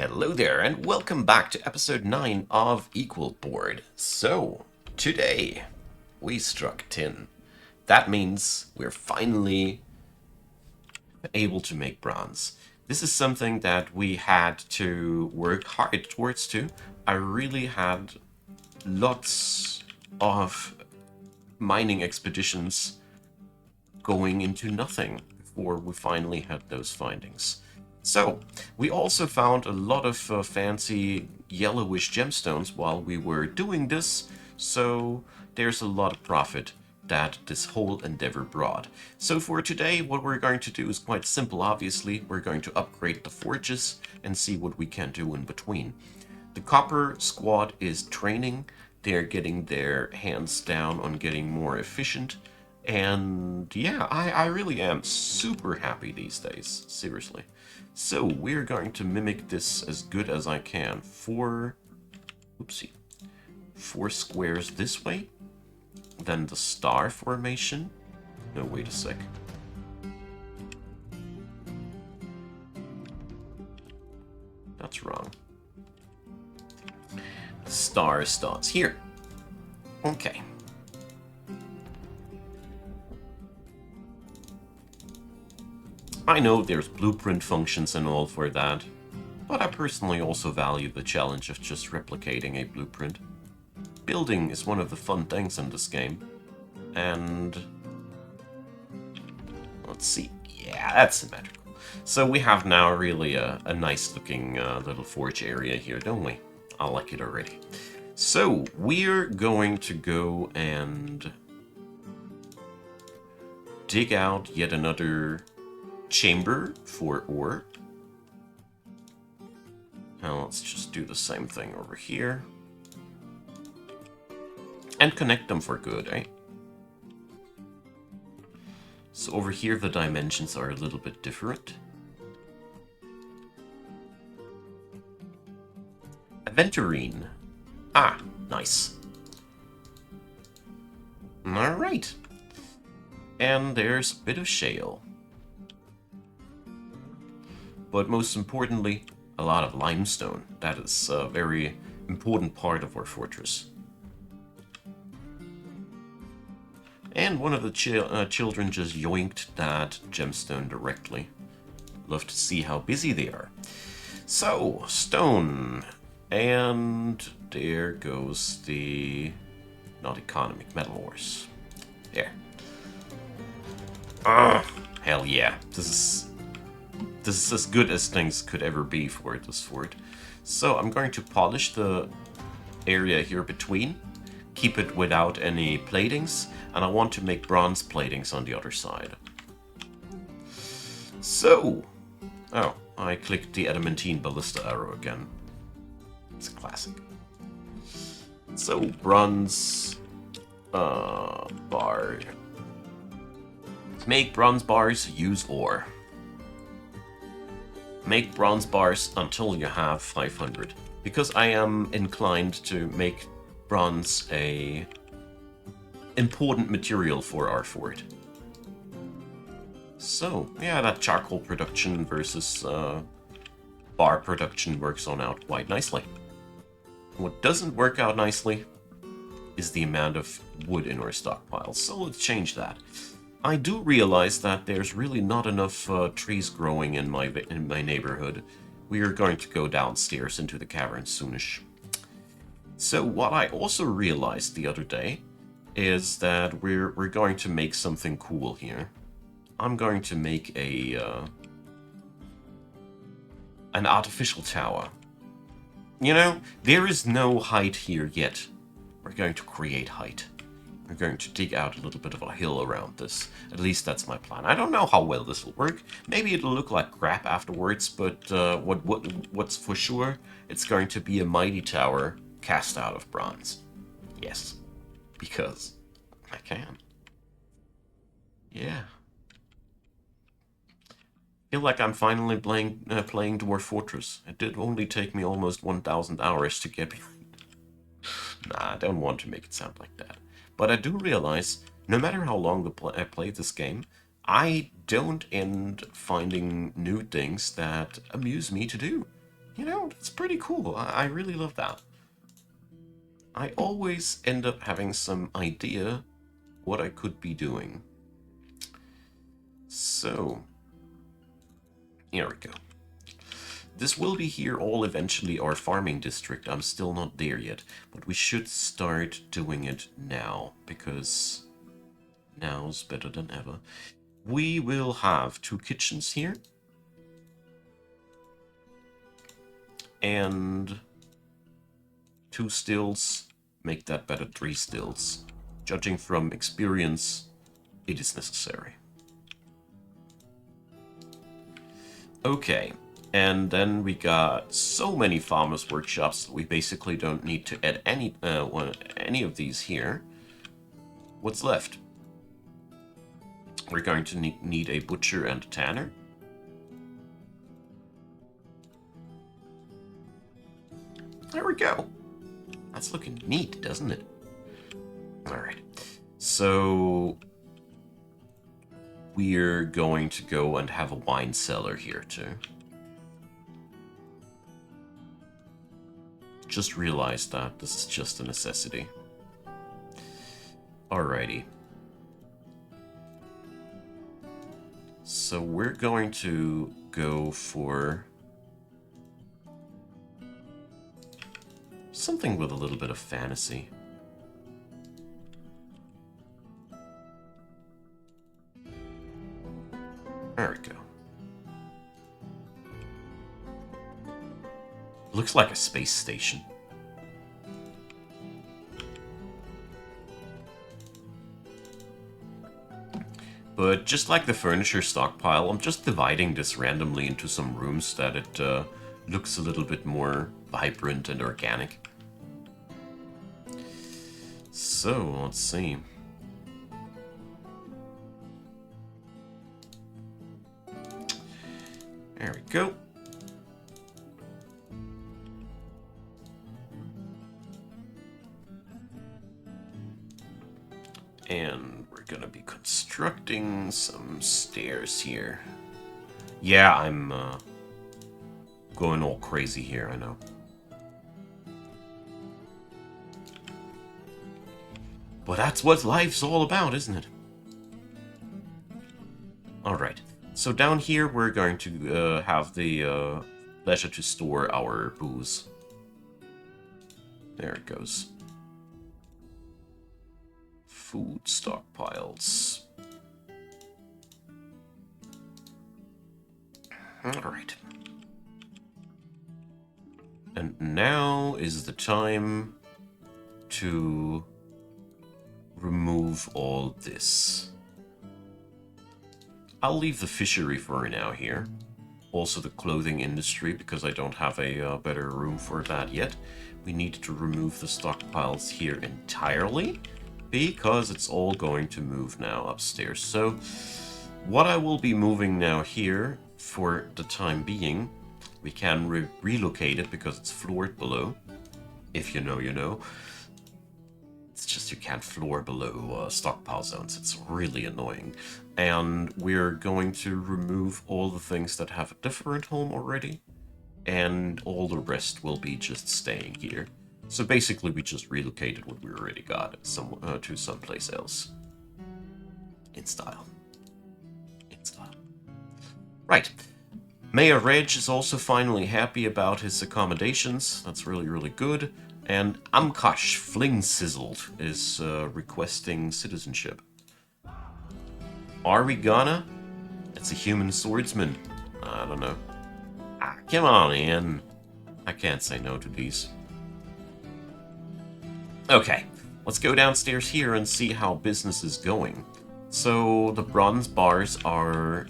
Hello there, and welcome back to episode 9 of Equal Board. So, today we struck tin. That means we're finally able to make bronze. This is something that we had to work hard towards too. I really had lots of mining expeditions going into nothing before we finally had those findings. So, we also found a lot of fancy yellowish gemstones while we were doing this, so there's a lot of profit that this whole endeavor brought. So for today, what we're going to do is quite simple, obviously. We're going to upgrade the forges and see what we can do in between. The copper squad is training. They're getting their hands down on getting more efficient. And yeah, I really am super happy these days, seriously. So we're going to mimic this as good as I can. Four squares this way, then the star formation. No, wait a sec. That's wrong. The star starts here. Okay. I know there's blueprint functions and all for that, but I personally also value the challenge of just replicating a blueprint. Building is one of the fun things in this game, and let's see, yeah, that's symmetrical. So we have now really a nice looking little forge area here, don't we? I like it already. So we're going to go and dig out yet another chamber for ore. Now let's just do the same thing over here. And connect them for good, eh? So over here the dimensions are a little bit different. Aventurine. Ah, nice. Alright. And there's a bit of shale. But most importantly, a lot of limestone. That is a very important part of our fortress. And one of the children just yoinked that gemstone directly. Love to see how busy they are. So, stone. And there goes the not economic metal ores. There. Ah, hell yeah. This is as good as things could ever be for this fort. So I'm going to polish the area here between, keep it without any platings, and I want to make bronze platings on the other side. So, oh, I clicked the adamantine ballista arrow again. It's a classic. So, bronze bar. To make bronze bars, use ore. Make bronze bars until you have 500. Because I am inclined to make bronze a important material for our fort. So, yeah, that charcoal production versus bar production works on out quite nicely. What doesn't work out nicely is the amount of wood in our stockpile, so let's change that. I do realize that there's really not enough trees growing in my neighborhood. We are going to go downstairs into the cavern soonish. So what I also realized the other day is that we're going to make something cool here. I'm going to make an artificial tower. You know, there is no height here yet. We're going to create height. We're going to dig out a little bit of a hill around this. At least that's my plan. I don't know how well this will work. Maybe it'll look like crap afterwards, but what's for sure, it's going to be a mighty tower cast out of bronze. Yes, because I can. Yeah. Feel like I'm finally playing Dwarf Fortress. It did only take me almost 1,000 hours to get behind. Nah, I don't want to make it sound like that. But I do realize, no matter how long I play this game, I don't end finding new things that amuse me to do. You know, it's pretty cool. I really love that. I always end up having some idea what I could be doing. So, here we go. This will be here all eventually our farming district. I'm still not there yet, but we should start doing it now, because now's better than ever. We will have 2 kitchens here. And 2 stills. Make that better 3 stills. Judging from experience, it is necessary. Okay, and then we got so many farmers' workshops that we basically don't need to add any of these here. What's left? We're going to need a butcher and a tanner. There we go. That's looking neat, doesn't it? Alright. So we're going to go and have a wine cellar here too. Just realized that this is just a necessity. Alrighty. So we're going to go for something with a little bit of fantasy. There we go. Looks like a space station. But just like the furniture stockpile, I'm just dividing this randomly into some rooms that it looks a little bit more vibrant and organic. So, let's see. There we go. And we're gonna be constructing some stairs here. Yeah, I'm going all crazy here, I know. But that's what life's all about, isn't it? Alright, so down here we're going to have the leisure to store our booze. There it goes. Food stockpiles. Alright. And now is the time to remove all this. I'll leave the fishery for now here. Also the clothing industry, because I don't have a better room for that yet. We need to remove the stockpiles here entirely, because it's all going to move now upstairs. So what I will be moving now here for the time being, we can relocate it because it's floored below. If you know, you know. It's just you can't floor below stockpile zones. It's really annoying. And we're going to remove all the things that have a different home already. And all the rest will be just staying here. So basically we just relocated what we already got to someplace else. In style. In style. Right. Mayor Reg is also finally happy about his accommodations. That's really, really good. And Amkash Fling Sizzled is requesting citizenship. Are we gonna? It's a human swordsman. I don't know. Ah, come on, Ian. I can't say no to these. Okay, let's go downstairs here and see how business is going. So the bronze bars are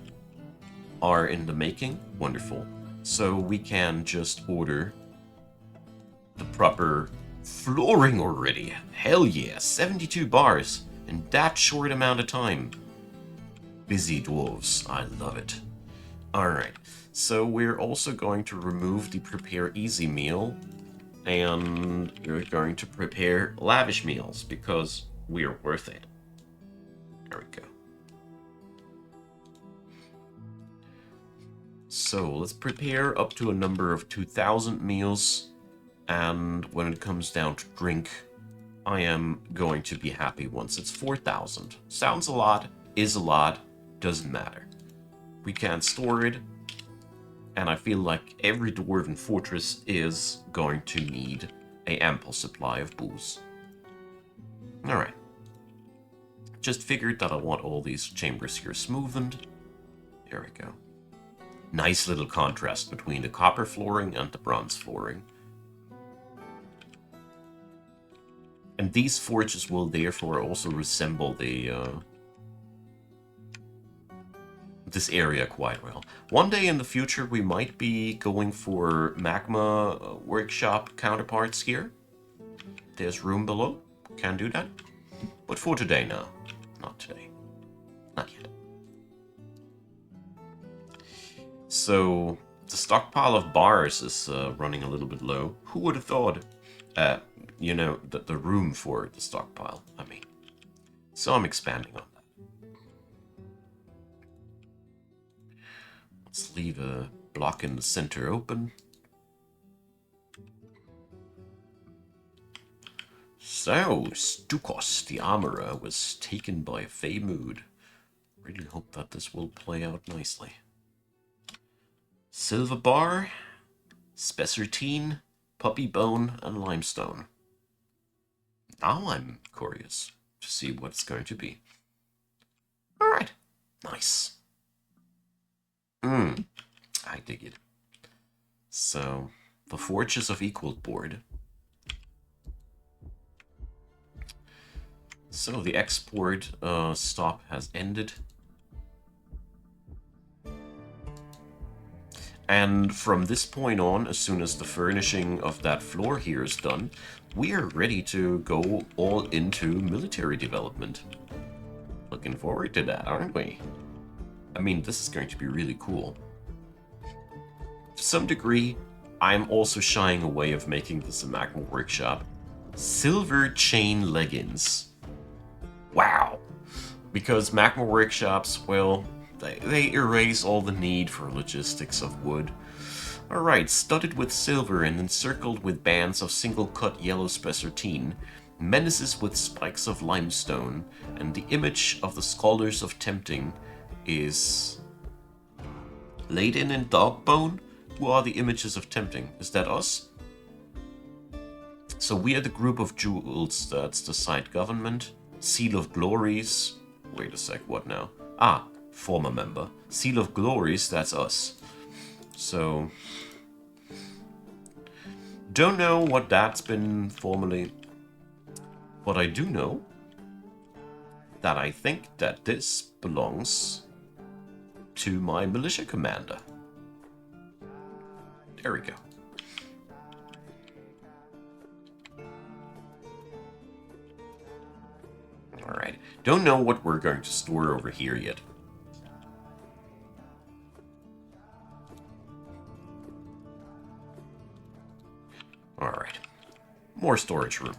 in the making. Wonderful. So we can just order the proper flooring already. Hell yeah, 72 bars in that short amount of time. Busy dwarves, I love it. Alright, so we're also going to remove the prepare easy meal, and we're going to prepare lavish meals because we're worth it. There we go. So let's prepare up to a number of 2,000 meals. And when it comes down to drink, I am going to be happy once it's 4,000. Sounds a lot, is a lot, doesn't matter. We can't store it, and I feel like every dwarven fortress is going to need a ample supply of booze. Alright. Just figured that I want all these chambers here smoothened. There we go. Nice little contrast between the copper flooring and the bronze flooring. And these forges will therefore also resemble the this area quite well. One day in the future we might be going for magma workshop counterparts here. There's room below. Can do that. But for today, no. Not today. Not yet. So the stockpile of bars is running a little bit low. Who would have thought? You know, the room for the stockpile, I mean. So I'm expanding on that. Let's leave a block in the center open. So, Stukos, the armorer, was taken by a fey mood. Really hope that this will play out nicely. Silver bar, spessartine, puppy bone, and limestone. Now I'm curious to see what it's going to be. Alright. Nice. I dig it. So, the Forges of Equal board. So, the export stop has ended. And from this point on, as soon as the furnishing of that floor here is done, we are ready to go all into military development. Looking forward to that, aren't we? I mean, this is going to be really cool. To some degree, I'm also shying away of making this a magma workshop. Silver chain leggings. Wow. Because magma workshops, well, they erase all the need for logistics of wood. Alright, studded with silver and encircled with bands of single-cut yellow spessartine, menaces with spikes of limestone, and the image of the Scholars of Tempting is laden in dog bone. Who are the images of Tempting? Is that us? So we are the group of jewels, that's the side government. Seal of Glories. Wait a sec, what now? Ah, former member. Seal of Glories, that's us. So, don't know what that's been formally. But I do know that I think that this belongs to my militia commander. There we go. Alright. Don't know what we're going to store over here yet. Alright. More storage room.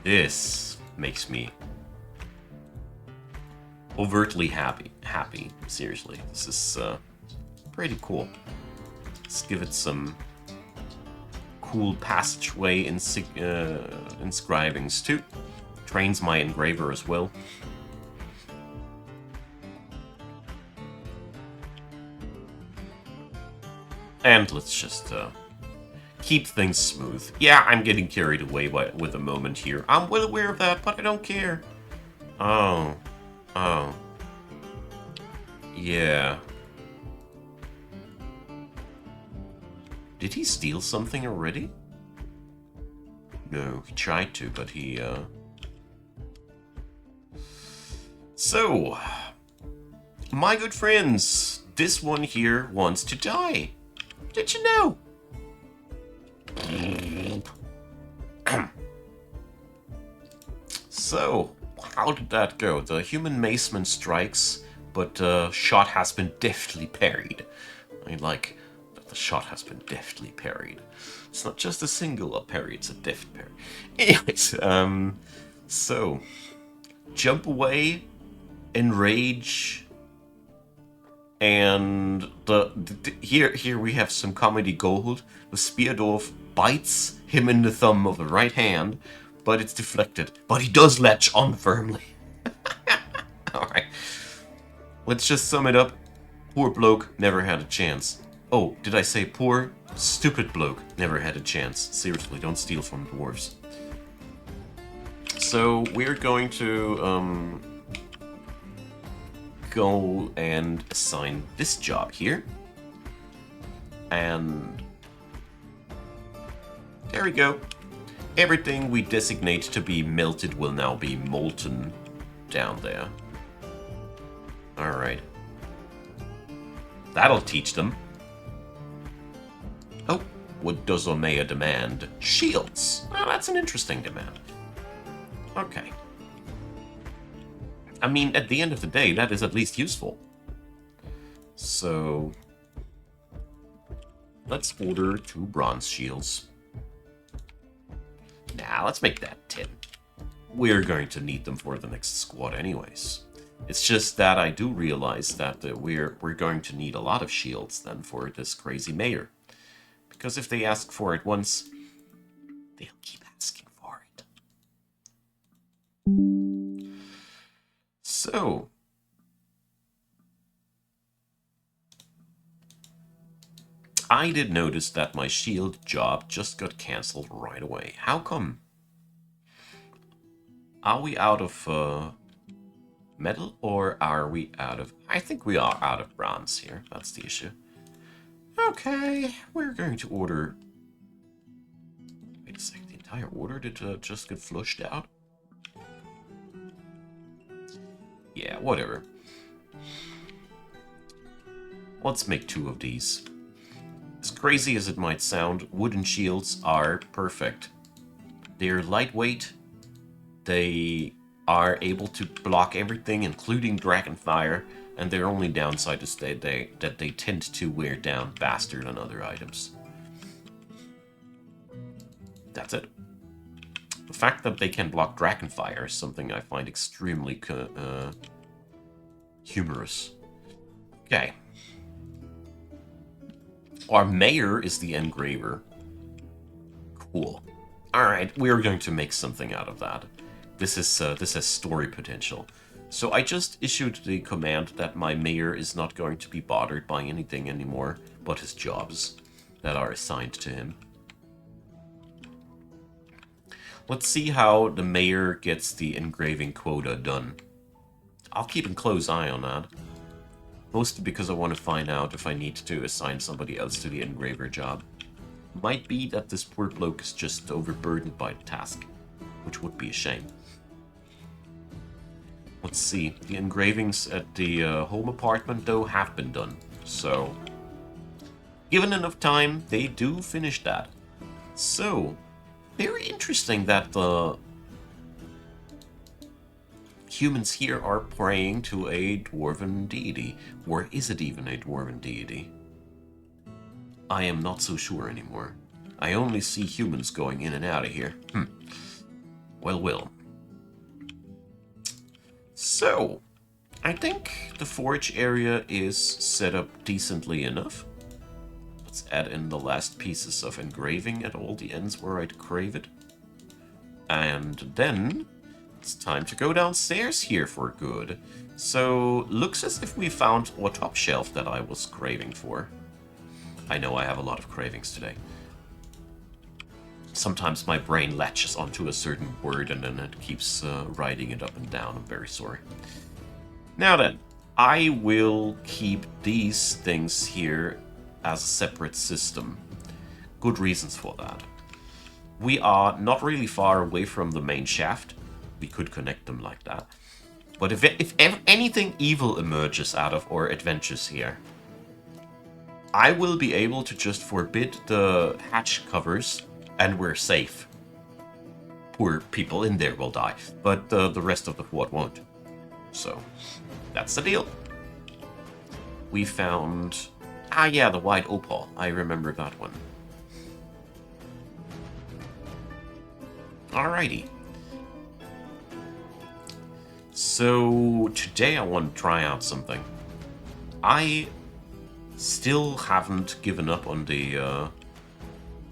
This makes me overtly happy. Seriously. This is pretty cool. Let's give it some cool passageway inscribings too. Trains my engraver as well. And let's just keep things smooth. Yeah, I'm getting carried away with a moment here. I'm well aware of that, but I don't care. Oh. Yeah. Did he steal something already? No, he tried to, but he, So, my good friends, this one here wants to die. Did you know? So, how did that go? The human maceman strikes, but shot has been deftly parried. I mean, like, the shot has been deftly parried. It's not just a single parry, it's a deft parry. Anyways, So, jump away, enrage, and here we have some comedy gold. The spear dwarf bites him in the thumb of the right hand, but it's deflected. But he does latch on firmly. Alright. Let's just sum it up. Poor bloke never had a chance. Oh, did I say poor? Stupid bloke never had a chance. Seriously, don't steal from dwarves. So we're going to go and assign this job here. And there we go. Everything we designate to be melted will now be molten down there. Alright. That'll teach them. Oh, what does Omea demand? Shields. Oh, that's an interesting demand. Okay. I mean, at the end of the day, that is at least useful. So, let's order 2 bronze shields. Nah, let's make that 10. We're going to need them for the next squad anyways. It's just that I do realize that we're going to need a lot of shields then for this crazy mayor. Because if they ask for it once, they'll keep asking for it. So, I did notice that my shield job just got cancelled right away. How come? Are we out of metal, or are we out of... I think we are out of bronze here. That's the issue. Okay, we're going to order... Wait a sec, the entire order did just get flushed out? Yeah, whatever. Let's make 2 of these. As crazy as it might sound, wooden shields are perfect. They're lightweight. They are able to block everything, including dragonfire, and their only downside is that they tend to wear down faster than other items. That's it. The fact that they can block dragonfire is something I find extremely humorous. Okay. Our mayor is the engraver. Cool. Alright, we're going to make something out of that. This has story potential. So I just issued the command that my mayor is not going to be bothered by anything anymore but his jobs that are assigned to him. Let's see how the mayor gets the engraving quota done. I'll keep a close eye on that. Mostly because I want to find out if I need to assign somebody else to the engraver job. Might be that this poor bloke is just overburdened by the task, which would be a shame. Let's see, the engravings at the home apartment though have been done, so given enough time, they do finish that. So, very interesting that the humans here are praying to a dwarven deity. Or is it even a dwarven deity? I am not so sure anymore. I only see humans going in and out of here. Well. So, I think the forge area is set up decently enough. Let's add in the last pieces of engraving at all the ends where I'd crave it. And then it's time to go downstairs here for good. So, looks as if we found a top shelf that I was craving for. I know I have a lot of cravings today. Sometimes my brain latches onto a certain word and then it keeps writing it up and down. I'm very sorry. Now then, I will keep these things here as a separate system. Good reasons for that. We are not really far away from the main shaft. We could connect them like that. But if anything evil emerges out of our adventures here, I will be able to just forbid the hatch covers and we're safe. Poor people in there will die, but the rest of the fort won't. So, that's the deal. We found... Ah yeah, the white opal. I remember that one. Alrighty. So today I want to try out something. I still haven't given up on the,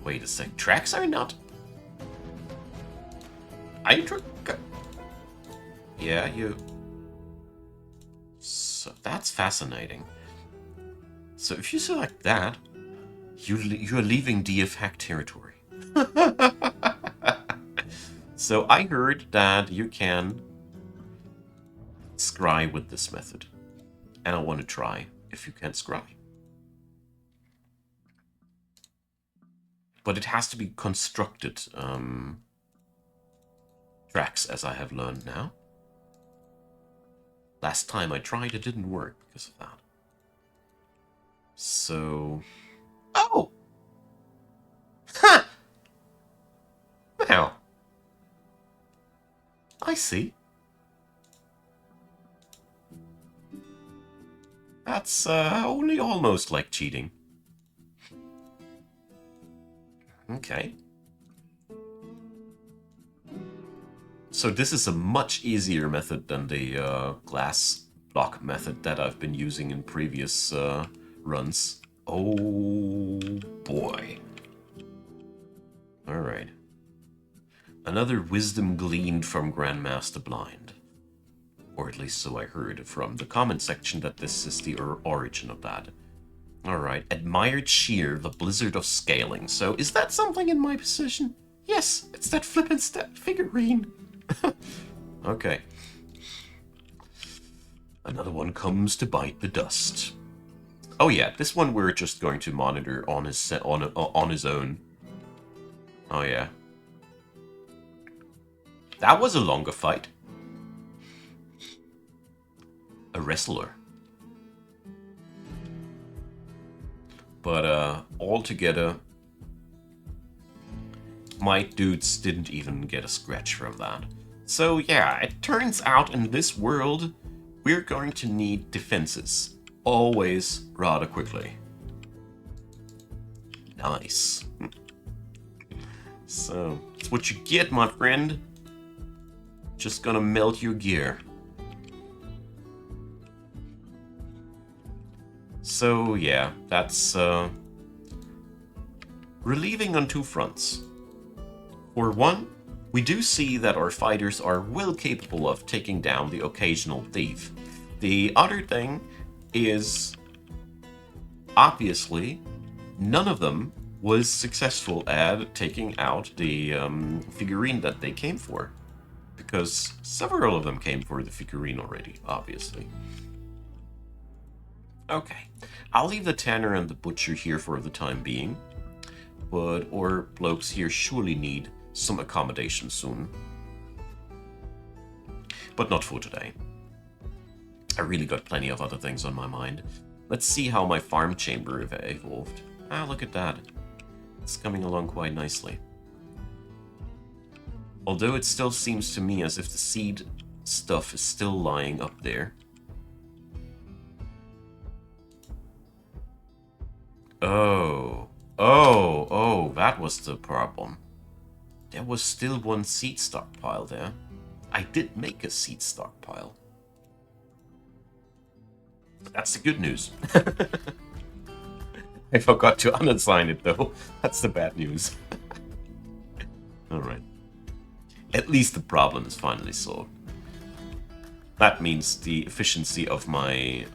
wait a sec, tracks are not... Yeah, you... So that's fascinating. So if you select that, you're leaving DF hack territory. So I heard that you can scry with this method. And I want to try if you can scry. But it has to be constructed tracks, as I have learned now. Last time I tried, it didn't work because of that. So... Oh! Ha! Well... I see. That's only almost like cheating. Okay. So this is a much easier method than the glass block method that I've been using in previous runs. Oh boy. Alright. Another wisdom gleaned from Grandmaster Blind. Or at least so I heard from the comment section that this is the origin of that. Alright, admired sheer, the blizzard of scaling. So is that something in my possession? Yes, it's that flippin' figurine. Okay. Another one comes to bite the dust. Oh yeah, this one we're just going to monitor on his own. Oh yeah. That was a longer fight. A wrestler. But altogether, my dudes didn't even get a scratch from that. So yeah, it turns out in this world, we're going to need defenses. Always rather quickly. Nice. So, that's what you get, my friend. Just gonna melt your gear. So yeah, that's relieving on two fronts. For one, we do see that our fighters are well capable of taking down the occasional thief. The other thing is, obviously, none of them was successful at taking out the figurine that they came for. Because several of them came for the figurine already, obviously. Okay, I'll leave the tanner and the butcher here for the time being. But our blokes here surely need some accommodation soon. But not for today. I really got plenty of other things on my mind. Let's see how my farm chamber evolved. Ah, look at that. It's coming along quite nicely. Although it still seems to me as if the seed stuff is still lying up there. Oh, that was the problem. There was still one seed stockpile there. I did make a seed stockpile. That's the good news. I forgot to unassign it though. That's the bad news. Alright. At least the problem is finally solved. That means the efficiency of my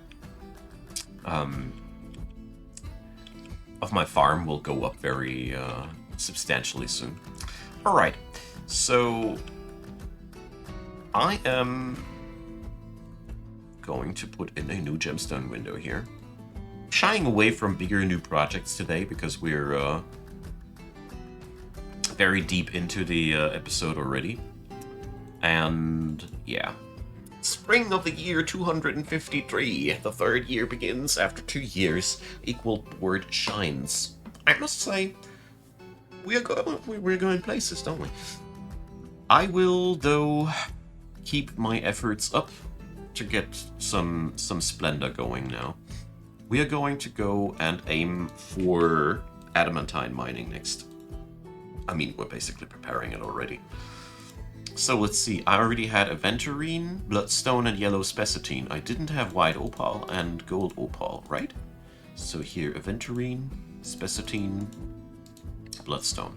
farm will go up very substantially soon. Alright, so I am going to put in a new gemstone window here. Shying away from bigger new projects today because we're very deep into the episode already. And yeah. Spring of the year 253. The third year begins after 2 years. Equal board shines. I must say, we're going places, don't we? I will, though, keep my efforts up to get some splendor going now. We are going to go and aim for adamantine mining next. I mean, we're basically preparing it already. So let's see, I already had aventurine, bloodstone, and yellow spessartine. I didn't have white opal and gold opal, right? So here, aventurine, spessartine, bloodstone.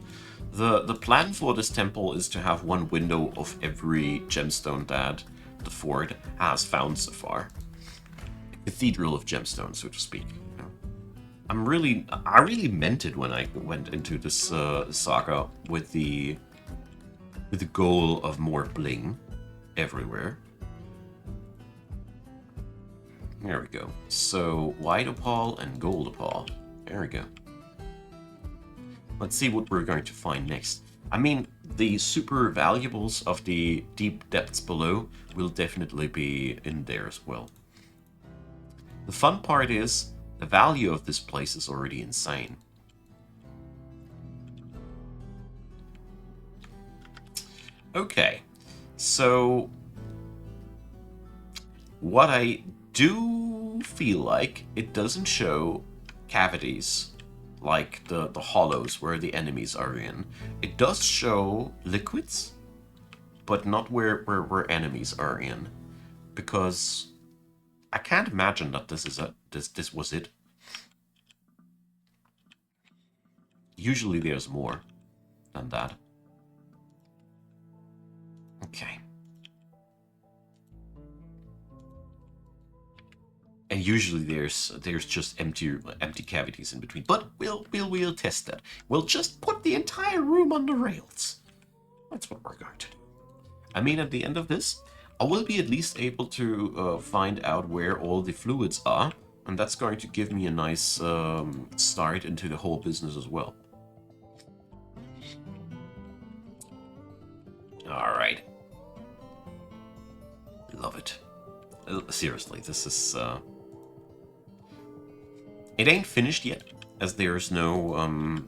The plan for this temple is to have one window of every gemstone that the fort has found so far. Cathedral of gemstones, so to speak. I really meant it when I went into this saga with the goal of more bling everywhere. There we go. So white opal and gold opal. There we go. Let's see what we're going to find next. I mean, the super valuables of the deep depths below will definitely be in there as well. The fun part is, the value of this place is already insane. Okay, so what I do feel like, it doesn't show cavities like the hollows where the enemies are in. It does show liquids, but not where enemies are in, because I can't imagine that this was it. Usually there's more than that. Okay. And usually there's just empty cavities in between. But we'll test that. We'll just put the entire room on the rails. That's what we're going to do. I mean, at the end of this, I will be at least able to find out where all the fluids are, and that's going to give me a nice start into the whole business as well. Alright. Love it. Seriously, this is... It ain't finished yet, as there's no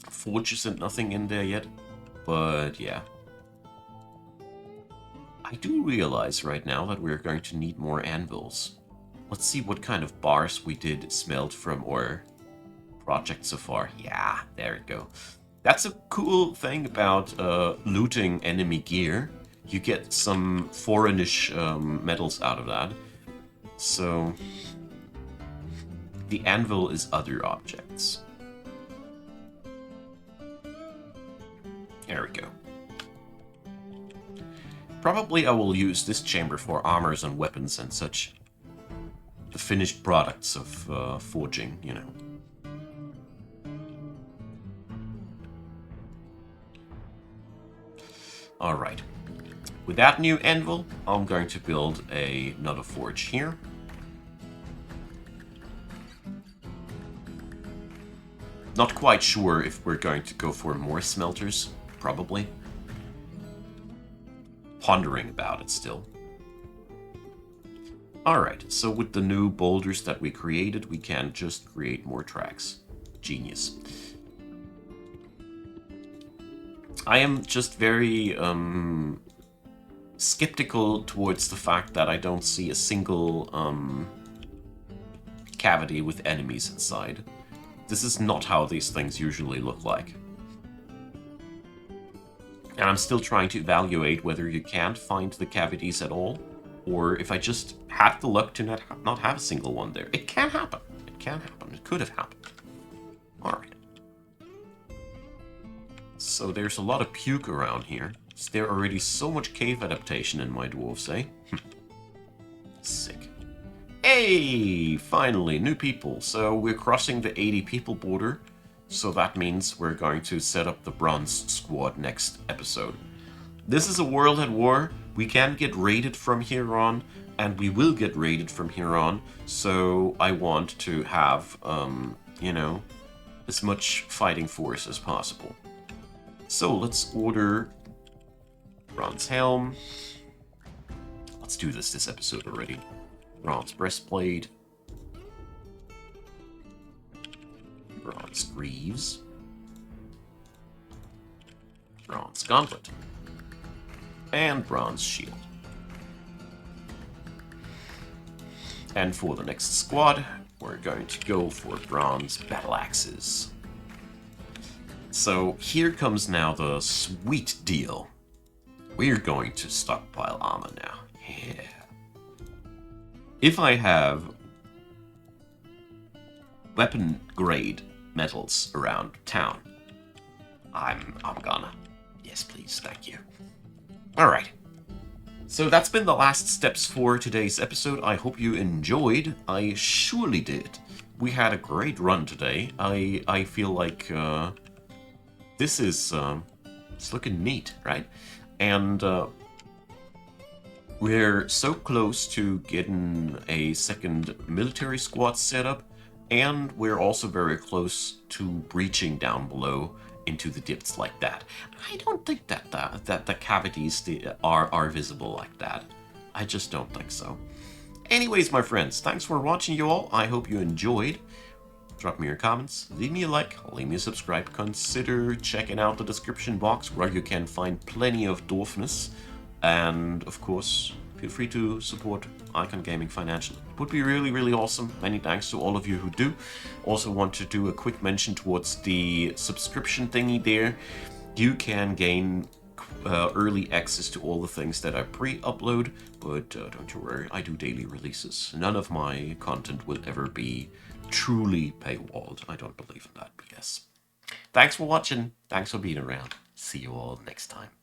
forges and nothing in there yet, but yeah. I do realize right now that we're going to need more anvils. Let's see what kind of bars we did smelt from our project so far. Yeah, there we go. That's a cool thing about looting enemy gear. You get some foreignish metals out of that. So the anvil is other objects. There we go. Probably I will use this chamber for armors and weapons and such. The finished products of forging, you know. Alright. With that new anvil, I'm going to build another forge here. Not quite sure if we're going to go for more smelters, probably. Pondering about it still. Alright, so with the new boulders that we created, we can just create more tracks. Genius. I am just very skeptical towards the fact that I don't see a single cavity with enemies inside. This is not how these things usually look like. And I'm still trying to evaluate whether you can't find the cavities at all, or if I just had the luck to not have a single one there. It can happen. It can happen. It could have happened. Alright. So there's a lot of puke around here. Is there already so much cave adaptation in my dwarves, eh? Sick. Hey! Finally, new people. So we're crossing the 80 people border. So that means we're going to set up the bronze squad next episode. This is a world at war. We can get raided from here on, and we will get raided from here on. So I want to have, you know, as much fighting force as possible. So let's order bronze helm. Let's do this episode already. Bronze breastplate. Bronze greaves. Bronze gauntlet. And bronze shield. And for the next squad, we're going to go for bronze battle axes. So here comes now the sweet deal. we're going to stockpile armor now. Yeah. If I have weapon grade metals around town, I'm gonna. Yes, please, thank you. Alright. So that's been the last steps for today's episode. I hope you enjoyed. I surely did. We had a great run today. I feel like this is it's looking neat, right? And we're so close to getting a second military squad set up, and we're also very close to breaching down below into the depths like that. I don't think that the cavities are visible like that. I just don't think so. Anyways, my friends, thanks for watching, you all. I hope you enjoyed. Drop me your comments, leave me a like, leave me a subscribe. Consider checking out the description box where you can find plenty of dwarfness. And of course, feel free to support Icon Gaming financially. It would be really, really awesome. Many thanks to all of you who do. Also want to do a quick mention towards the subscription thingy there. You can gain early access to all the things that I pre-upload, but don't you worry, I do daily releases. None of my content will ever be truly paywalled. I don't believe in that BS. Thanks for watching. Thanks for being around. See you all next time.